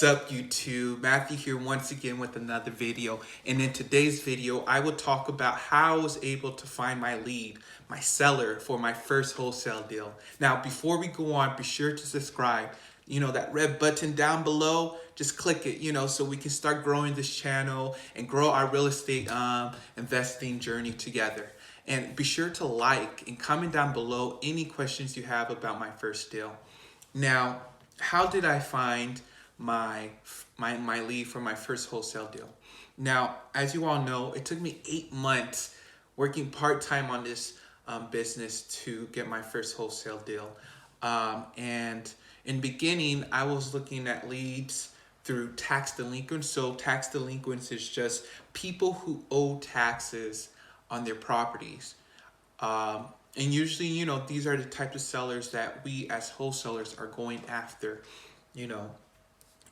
What's up, YouTube? Matthew here once again with another video. And in today's video, I will talk about how I was able to find my lead, my seller for my first wholesale deal. Now, before we go on, be sure to subscribe. That red button down below, just click it, so we can start growing this channel and grow our real estate investing journey together. And be sure to like and comment down below any questions you have about my first deal. Now, how did I find my lead for my first wholesale deal? Now, as you all know, it took me 8 months working part-time on this business to get my first wholesale deal. And in the beginning, I was looking at leads through tax delinquents. So tax delinquents is just people who owe taxes on their properties. And usually, these are the types of sellers that we as wholesalers are going after,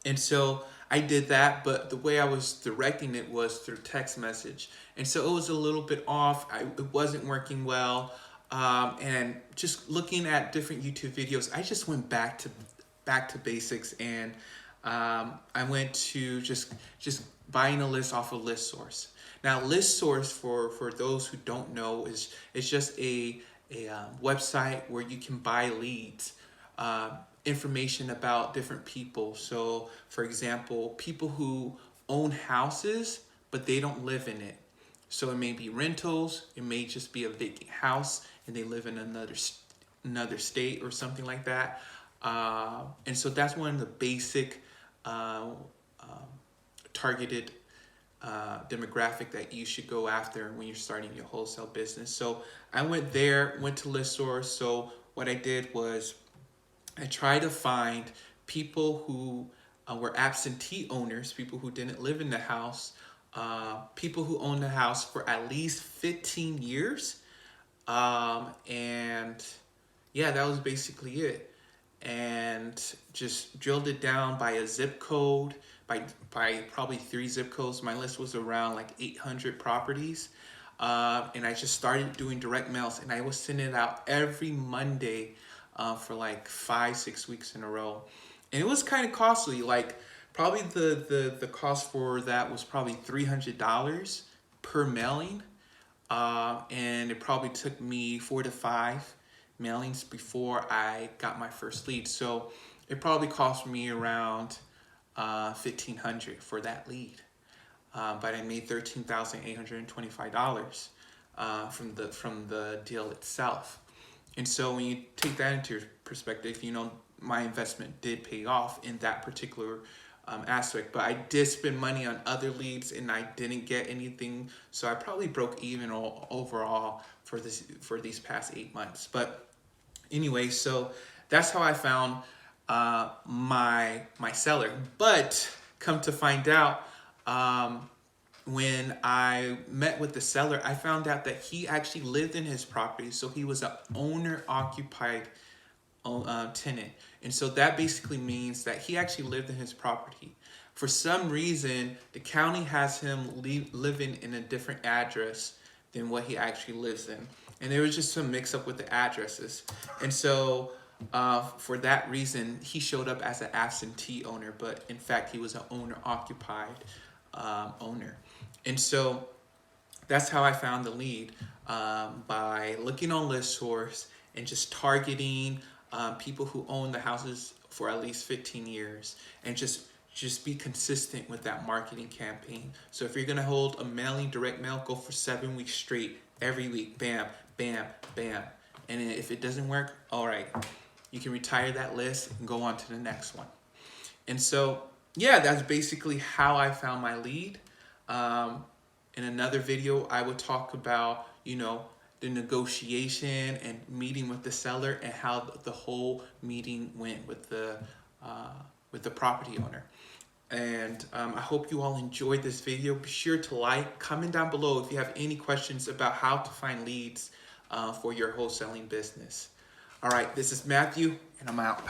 And so I did that, but the way I was directing it was through text message. And so it was a little bit off. It wasn't working well. And just looking at different YouTube videos, I just went back to basics, and I went to just buying a list off of Listsource. Now, Listsource, for those who don't know, is just a website where you can buy leads, information about different people. So, for example, people who own houses, but they don't live in it. So it may be rentals, it may just be a vacant house, and they live in another state or something like that. And so that's one of the basic targeted demographic that you should go after when you're starting your wholesale business. So I went to Listsource. So what I did was I tried to find people who were absentee owners, people who didn't live in the house, people who owned the house for at least 15 years. And yeah, that was basically it. And just drilled it down by a zip code, by probably 3 zip codes. My list was around like 800 properties. And I just started doing direct mails, and I was sending it out every Monday for like 5-6 weeks in a row. And it was kind of costly. Like probably the cost for that was probably $300 per mailing. And it probably took me 4 to 5 mailings before I got my first lead. So it probably cost me around $1,500 for that lead. But I made $13,825 from the deal itself. And so when you take that into perspective, my investment did pay off in that particular aspect. But I did spend money on other leads, and I didn't get anything. So I probably broke even overall for these past 8 months. But anyway, so that's how I found my seller. But come to find out, when I met with the seller, I found out that he actually lived in his property. So he was an owner-occupied tenant. And so that basically means that he actually lived in his property. For some reason, the county has him living in a different address than what he actually lives in. And there was just some mix-up with the addresses. And so for that reason, he showed up as an absentee owner, but in fact, he was an owner-occupied owner. And so that's how I found the lead, by looking on Listsource and just targeting people who own the houses for at least 15 years, and just be consistent with that marketing campaign. So if you're gonna hold a mailing direct mail, go for 7 weeks straight, every week, bam, bam, bam. And if it doesn't work, all right, you can retire that list and go on to the next one. And so, yeah, that's basically how I found my lead. In another video, I will talk about, the negotiation and meeting with the seller, and how the whole meeting went with the property owner. And I hope you all enjoyed this video. Be sure to like, comment down below if you have any questions about how to find leads for your wholesaling business. All right, this is Matthew, and I'm out.